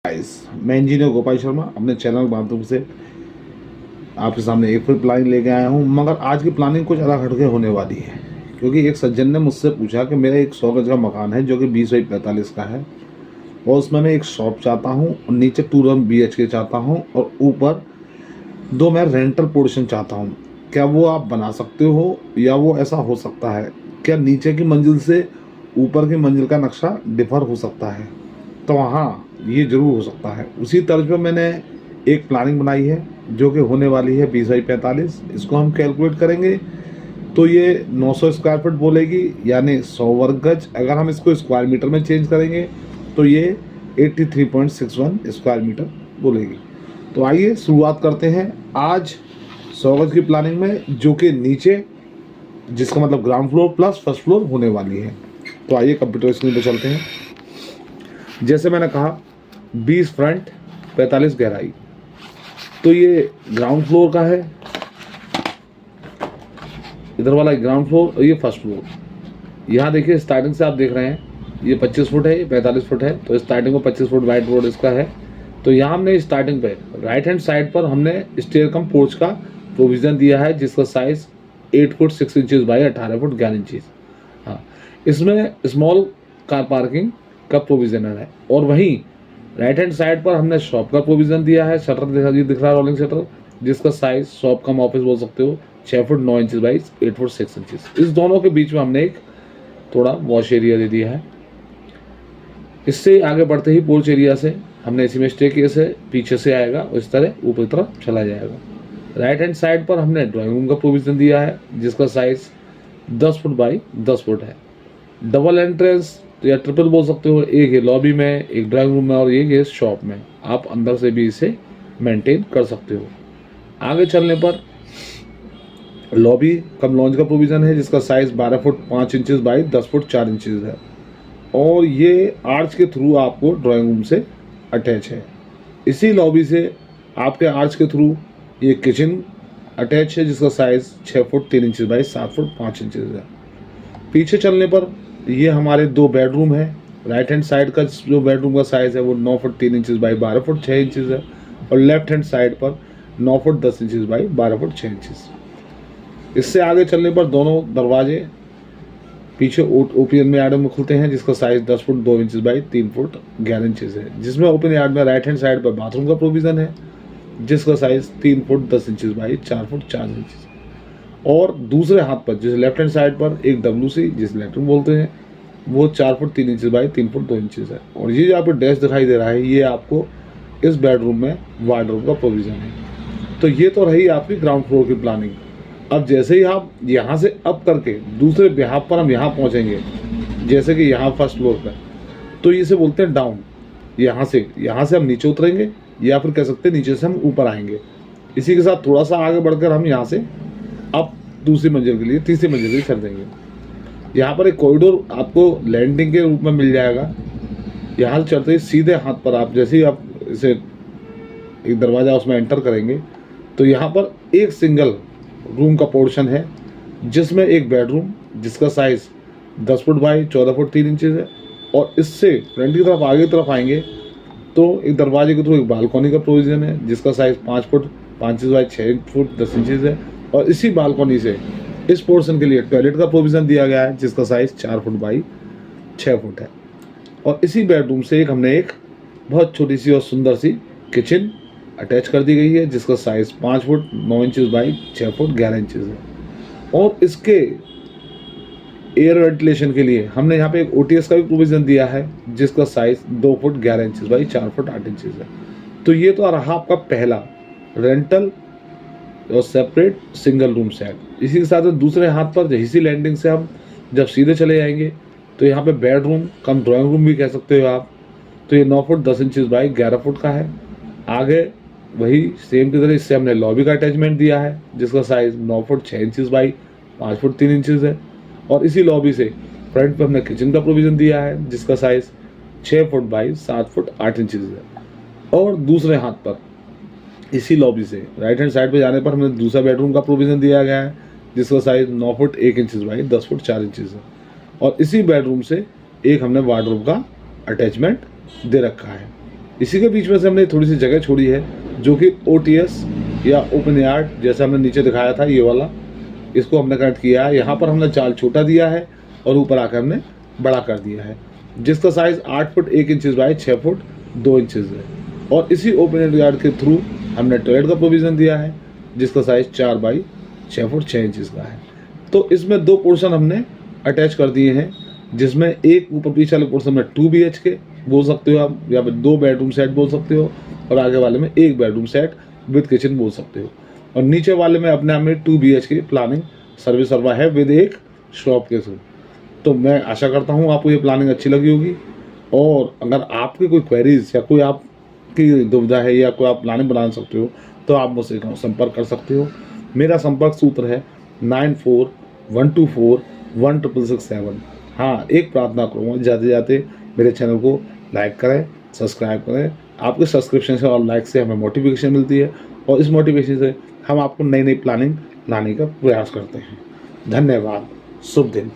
Guys, मैं engineer Gopal Sharma अपने channel के माध्यम से आपके सामने एक फिर प्लानिंग लेके आया हूँ। मगर आज की प्लानिंग कुछ अलग हटके होने वाली है, क्योंकि एक सज्जन ने मुझसे पूछा कि मेरा एक 100 गज का मकान है जो कि 20x45 का है, और उसमें मैं एक शॉप चाहता हूँ और नीचे 2 रूम BHK चाहता हूँ और ऊपर 2 मैं रेंटल पोर्शन चाहता हूँ। क्या वो आप बना सकते हो या वो ऐसा हो सकता है? क्या नीचे की मंजिल से ऊपर की मंजिल का नक्शा डिफर हो सकता है? तो हाँ, ये ज़रूर हो सकता है। उसी तर्ज पे मैंने एक प्लानिंग बनाई है जो कि होने वाली है 20x45। इसको हम कैलकुलेट करेंगे तो ये 900 स्क्वायर फीट बोलेगी, यानी 100 वर्ग गज। अगर हम इसको स्क्वायर मीटर में चेंज करेंगे तो ये 83.61 स्क्वायर मीटर बोलेगी। तो आइए शुरुआत करते हैं आज 100 गज की प्लानिंग में, जो कि नीचे, जिसका मतलब ground floor plus first floor होने वाली है। तो आइए कंप्यूटर स्क्रीन पर चलते हैं। जैसे मैंने कहा 20 फ्रंट 45 गहराई, तो ये ग्राउंड फ्लोर का है, इधर वाला ग्राउंड फ्लोर और ये फर्स्ट फ्लोर। यहाँ देखिए स्टार्टिंग से आप देख रहे हैं ये 25 फुट है, ये 45 फुट है, तो स्टार्टिंग को 25 फुट वाइड रोड इसका है। तो यहाँ हमने स्टार्टिंग पे राइट हैंड साइड पर हमने स्टेयर कम पोर्च का प्रोविज़न दिया है, जिसका size 8 foot 6 inches by 18 foot 11 inches. हाँ, इसमें स्मॉल कार पार्किंग का प्रोविज़न है। और वहीं राइट हैंड साइड पर हमने शॉप का प्रोविज़न दिया है। शटर दिख रहा है, रोलिंग शटर, जिसका साइज़ शॉप कम ऑफिस बोल सकते हो, 6 foot 9 inches by 8 foot 6 inches. इस दोनों के बीच में हमने एक थोड़ा वॉश एरिया दे दिया है। इससे आगे बढ़ते ही पोर्च एरिया से हमने इसी में स्टेयरकेस है, पीछे से आएगा और इस तरह ऊपर की तरफ चला जाएगा। राइट हैंड साइड पर हमने ड्राइंग रूम का प्रोविज़न दिया है, जिसका साइज़ 10 फुट बाई 10 फुट है। डबल एंट्रेंस या ट्रिपल बोल सकते हो, एक है लॉबी में, एक ड्राइंग रूम में और एक है शॉप में। आप अंदर से भी इसे मेंटेन कर सकते हो। आगे चलने पर लॉबी कम लॉन्ज का प्रोविज़न है, जिसका size 12 foot 5 inches by 10 foot 4 inches है, और ये आर्च के थ्रू आपको ड्राइंग रूम से अटैच है। इसी लॉबी से आपके आर्च के थ्रू ये किचन अटैच है, जिसका size 6 foot 3 inches by 7 foot 5 inches है। पीछे चलने पर ये हमारे 2 बेडरूम है। राइट हैंड साइड का जो बेडरूम का साइज़ है वो 9 foot 3 inches by 12 foot 6 inches है, और लेफ्ट हैंड साइड पर 9 foot 10 inches by 12 foot 6 inches. इससे आगे चलने पर दोनों दरवाजे पीछे ओपन में यार्ड में खुलते हैं, जिसका size 10 foot 2 inches by 3 foot 11 inches है, जिसमें ओपन यार्ड में राइट हैंड साइड पर बाथरूम का प्रोविज़न है, जिसका size 3 foot 10 inches by 4 foot 4 inches. और दूसरे हाथ पर जिस लेफ्ट हैंड साइड पर एक WC, जिस लैट्रिन बोलते हैं, वो 4 foot 3 inches by 3 foot 2 inches है। और ये जो आपको डैश दिखाई दे रहा है, ये आपको इस बेडरूम में वार्डरोब का प्रोविज़न है। तो ये तो रही आपकी ग्राउंड फ्लोर की प्लानिंग। अब जैसे ही आप यहाँ से अप करके दूसरे बिहाफ पर हम यहाँ पहुँचेंगे, जैसे कि यहाँ फर्स्ट फ्लोर पर, तो इसे बोलते हैं डाउन। यहाँ से हम नीचे उतरेंगे, या फिर कह सकते हैं नीचे से हम ऊपर आएंगे। इसी के साथ थोड़ा सा आगे बढ़कर हम यहाँ से अब दूसरी मंजिल के लिए, तीसरी मंजिल के लिए चल देंगे। यहाँ पर एक कॉरिडोर आपको लैंडिंग के रूप में मिल जाएगा। यहाँ से चलते ही सीधे हाथ पर आप जैसे ही आप इसे एक दरवाज़ा उसमें एंटर करेंगे, तो यहाँ पर एक सिंगल रूम का पोर्शन है, जिसमें एक बेडरूम, जिसका size 10 foot by 14 foot 3 inches है। और इससे फ्रंट की तरफ आगे की तरफ आएंगे तो एक दरवाजे के थ्रू एक बालकनी का प्रोविज़न है, जिसका size 5 foot 5 inches by 6 foot 10 inches है। और इसी बालकनी से इस पोर्शन के लिए टॉयलेट का प्रोविज़न दिया गया है, जिसका साइज़ 4 फुट बाई 6 फुट है। और इसी बेडरूम से हमने एक बहुत छोटी सी और सुंदर सी किचन अटैच कर दी गई है, जिसका size 5 foot 9 inches by 6 foot 11 inches है। और इसके एयर वेंटिलेशन के लिए हमने यहाँ पे एक OTS का भी प्रोविज़न दिया है, जिसका size 2 foot 11 inches by 4 foot 8 inches है। तो ये तो रहा आपका पहला रेंटल और सेपरेट सिंगल रूम सेट। इसी के साथ दूसरे हाथ पर इसी लैंडिंग से हम जब सीधे चले जाएंगे, तो यहाँ पे बेडरूम कम ड्राइंग रूम भी कह सकते हो आप। तो ये 9 फुट 10 इंचज़ बाई 11 फुट का है। आगे वही सेम की तरह इससे हमने लॉबी का अटैचमेंट दिया है, जिसका size 9 foot 6 inches by 5 foot 3 inches है। और इसी लॉबी से फ्रंट पर हमने किचन का प्रोविज़न दिया है, जिसका size 6 foot by 7 foot 8 inches है। और दूसरे हाथ पर इसी लॉबी से राइट हैंड साइड पे जाने पर हमें दूसरा बेडरूम का प्रोविज़न दिया गया है, जिसका size 9 foot 1 inches by 10 foot 4 inches है। और इसी बेडरूम से एक हमने वार्डरोब का अटैचमेंट दे रखा है। इसी के बीच में से हमने थोड़ी सी जगह छोड़ी है जो कि OTS या ओपन यार्ड जैसा हमने नीचे दिखाया था, ये वाला, इसको हमने कनेक्ट किया है। यहाँ पर हमने जाल छोटा दिया है और ऊपर आकर हमने बड़ा कर दिया है, जिसका size 8 foot 1 inch by 6 foot 2 inch है। और इसी ओपन यार्ड के थ्रू हमने टॉयलेट का प्रोविज़न दिया है, जिसका साइज़ 4 बाई 6 फुट 6 इंच का है। तो इसमें 2 पोर्शन हमने अटैच कर दिए हैं, जिसमें एक ऊपर पीछे वाले पोर्शन में 2 BHK बोल सकते हो आप, या फिर 2 बेडरूम सेट बोल सकते हो, और आगे वाले में 1 बेडरूम सेट विद किचन बोल सकते हो। और नीचे वाले में अपने आप में 2 BHK प्लानिंग सर्विस सर्वा है विद एक शॉप के थ्रू। तो मैं आशा करता हूँ आपको ये प्लानिंग अच्छी लगी होगी। और अगर आपकी कोई क्वेरीज या कोई आपकी दुविधा है या कोई आप प्लानिंग बना सकते हो तो आप मुझसे संपर्क कर सकते हो। मेरा संपर्क सूत्र है 9412416667। हाँ, एक प्रार्थना करूँगा, जाते जाते मेरे चैनल को लाइक करें, सब्सक्राइब करें। आपके सब्सक्रिप्शन से और लाइक से हमें मोटिवेशन मिलती है, और इस मोटिवेशन से हम आपको नई नई प्लानिंग लाने का प्रयास करते हैं। धन्यवाद। शुभ दिन।